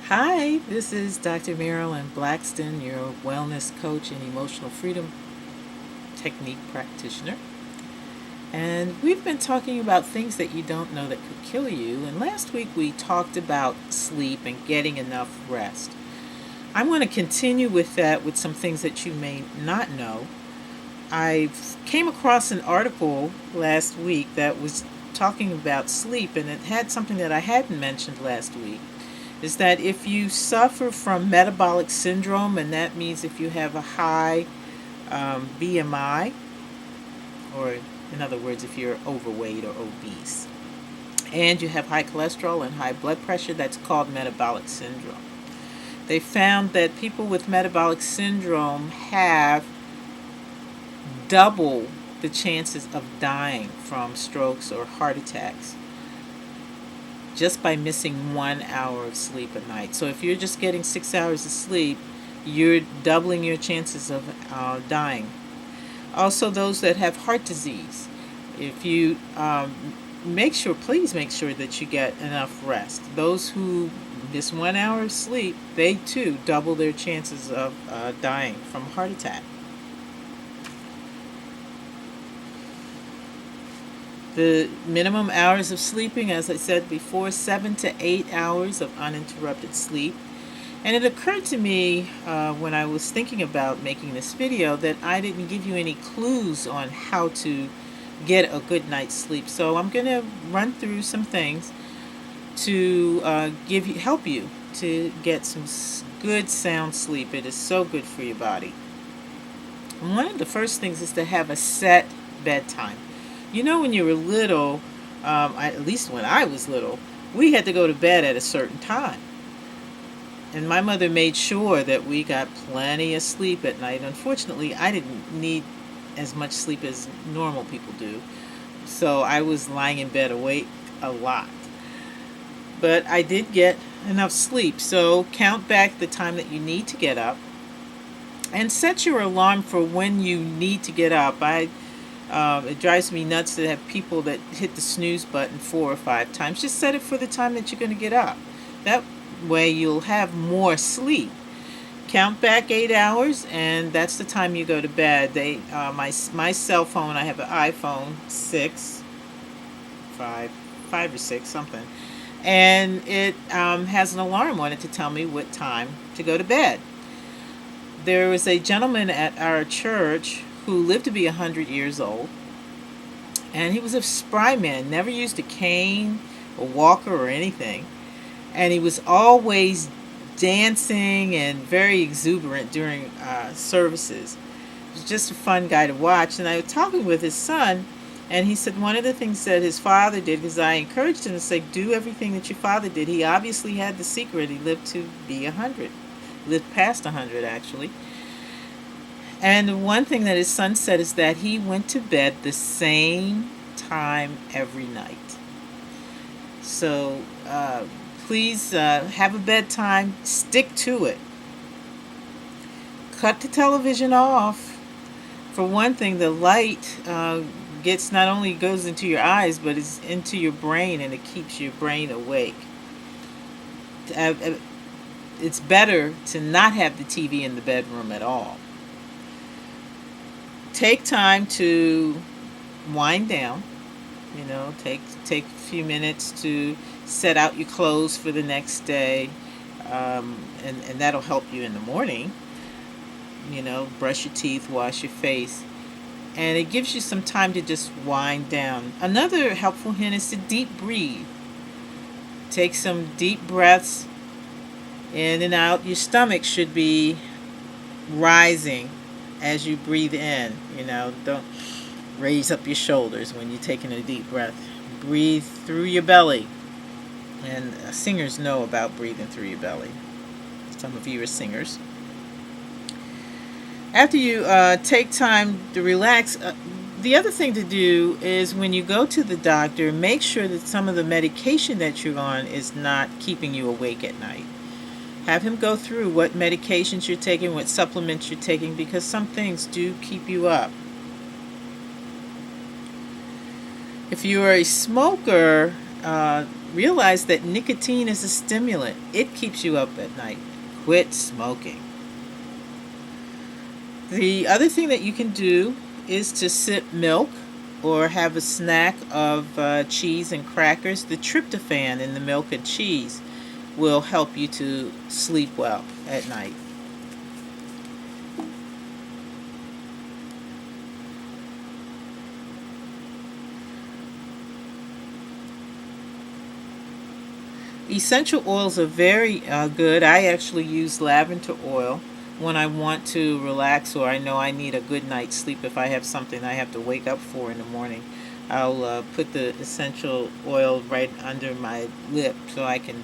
Hi, this is Dr. Marilyn Blackston, your wellness coach and emotional freedom technique practitioner. And we've been talking about things that you don't know that could kill you. And last week we talked about sleep and getting enough rest. I'm going to continue with that with some things that you may not know. I came across an article last week that was talking about sleep, and it had something that I hadn't mentioned last week. Is that if you suffer from metabolic syndrome, and that means if you have a high BMI, or in other words, if you're overweight or obese, and you have high cholesterol and high blood pressure, that's called metabolic syndrome. They found that people with metabolic syndrome have double the chances of dying from strokes or heart attacks just by missing 1 hour of sleep a night. So if you're just getting 6 hours of sleep, you're doubling your chances of dying. Also, those that have heart disease, if you please make sure that you get enough rest. Those who miss 1 hour of sleep, they too double their chances of dying from heart attack. The minimum hours of sleeping, as I said before, 7 to 8 hours of uninterrupted sleep. And it occurred to me when I was thinking about making this video that I didn't give you any clues on how to get a good night's sleep. So I'm going to run through some things to help you to get some good sound sleep. It is so good for your body. And one of the first things is to have a set bedtime. You know, when you were little, at least when I was little, we had to go to bed at a certain time. And my mother made sure that we got plenty of sleep at night. Unfortunately, I didn't need as much sleep as normal people do. So I was lying in bed awake a lot. But I did get enough sleep. So count back the time that you need to get up and set your alarm for when you need to get up. It drives me nuts to have people that hit the snooze button 4 or 5 times. Just set it for the time that you're going to get up. That way you'll have more sleep. Count back 8 hours, and that's the time you go to bed. My cell phone, I have an iPhone 6, 5 or 6 something, and it has an alarm on it to tell me what time to go to bed. There was a gentleman at our church who lived to be 100 years old, and he was a spry man, never used a cane, a walker, or anything, and he was always dancing and very exuberant during services. He was just a fun guy to watch. And I was talking with his son, and he said one of the things that his father did, because I encouraged him to say, do everything that your father did. He obviously had the secret. He lived to be 100, lived past 100 actually. And one thing that his son said is that he went to bed the same time every night. So please have a bedtime, stick to it. Cut the television off. For one thing, the light gets not only goes into your eyes, but it's into your brain, and it keeps your brain awake. It's better to not have the TV in the bedroom at all. Take time to wind down. You know, take a few minutes to set out your clothes for the next day, and that'll help you in the morning. You know, brush your teeth, wash your face, and it gives you some time to just wind down. Another helpful hint is to deep breathe. Take some deep breaths in and out. Your stomach should be rising as you breathe in. You know, don't raise up your shoulders when you're taking a deep breath. Breathe through your belly. And singers know about breathing through your belly. Some of you are singers. After you take time to relax, the other thing to do is when you go to the doctor, make sure that some of the medication that you're on is not keeping you awake at night. Have him go through what medications you're taking, what supplements you're taking, because some things do keep you up. If you are a smoker, realize that nicotine is a stimulant. It keeps you up at night. Quit smoking. The other thing that you can do is to sip milk or have a snack of cheese and crackers. The tryptophan in the milk and cheese will help you to sleep well at night. Essential oils are very good. I actually use lavender oil when I want to relax or I know I need a good night's sleep. If I have something I have to wake up for in the morning, I'll put the essential oil right under my lip so I can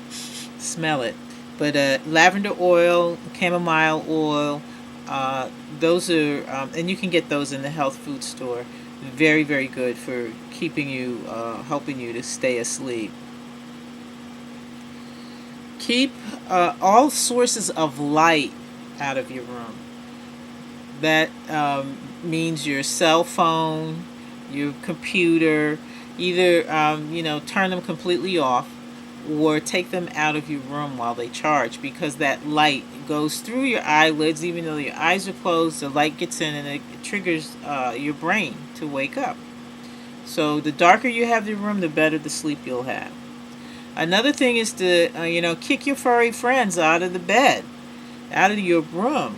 smell it. But lavender oil, chamomile oil, those are, and you can get those in the health food store. Very, very good for keeping you, helping you to stay asleep. Keep all sources of light out of your room. That means your cell phone, your computer. Either turn them completely off, or take them out of your room while they charge, because that light goes through your eyelids. Even though your eyes are closed, the light gets in and it triggers your brain to wake up. So the darker you have your room, the better the sleep you'll have. Another thing is to, kick your furry friends out of the bed, out of your room.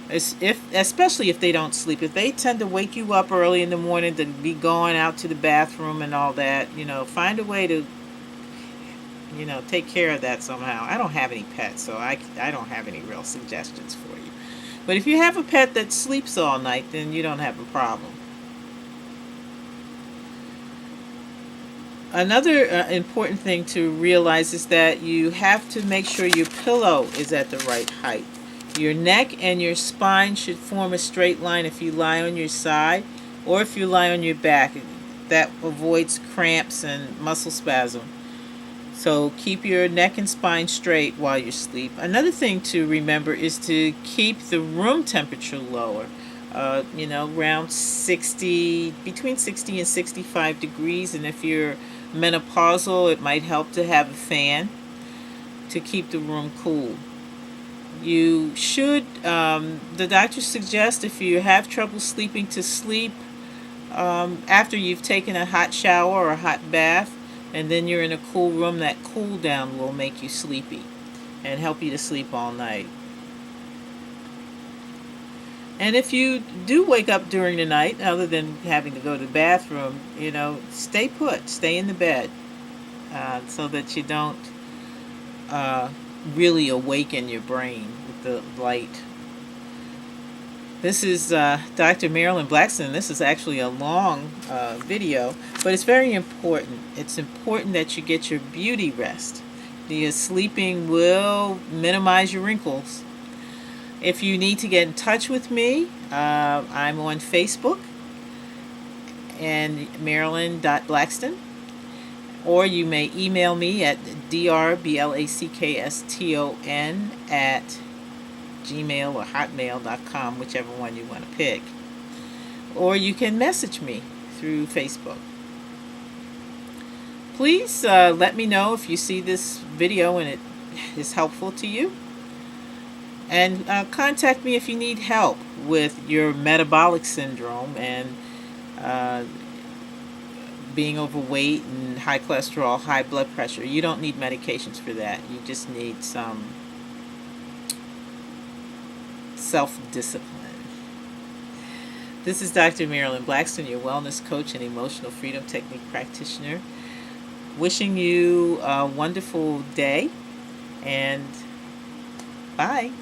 Especially if they don't sleep. If they tend to wake you up early in the morning to be going out to the bathroom and all that, find a way to, take care of that somehow. I don't have any pets, so I don't have any real suggestions for you. But if you have a pet that sleeps all night, then you don't have a problem. Another important thing to realize is that you have to make sure your pillow is at the right height. Your neck and your spine should form a straight line if you lie on your side or if you lie on your back. That avoids cramps and muscle spasm. So keep your neck and spine straight while you sleep. Another thing to remember is to keep the room temperature lower. Around 60, between 60 and 65 degrees. And if you're menopausal, it might help to have a fan to keep the room cool. You should, the doctor suggests if you have trouble sleeping, to sleep after you've taken a hot shower or a hot bath, and then you're in a cool room. That cool down will make you sleepy and help you to sleep all night. And if you do wake up during the night, other than having to go to the bathroom, stay put, stay in the bed, so that you don't really awaken your brain with the light. This is Dr. Marilyn Blackston. This is actually a long video, but it's very important. It's important that you get your beauty rest, because sleeping will minimize your wrinkles. If you need to get in touch with me, I'm on Facebook and Marilyn.Blackston, or you may email me at drblackston at gmail or hotmail.com, whichever one you want to pick. Or you can message me through Facebook. Please let me know if you see this video and it is helpful to you. And contact me if you need help with your metabolic syndrome and being overweight and high cholesterol, high blood pressure. You don't need medications for that. You just need some self-discipline. This is Dr. Marilyn Blackston, your wellness coach and emotional freedom technique practitioner. Wishing you a wonderful day, and bye.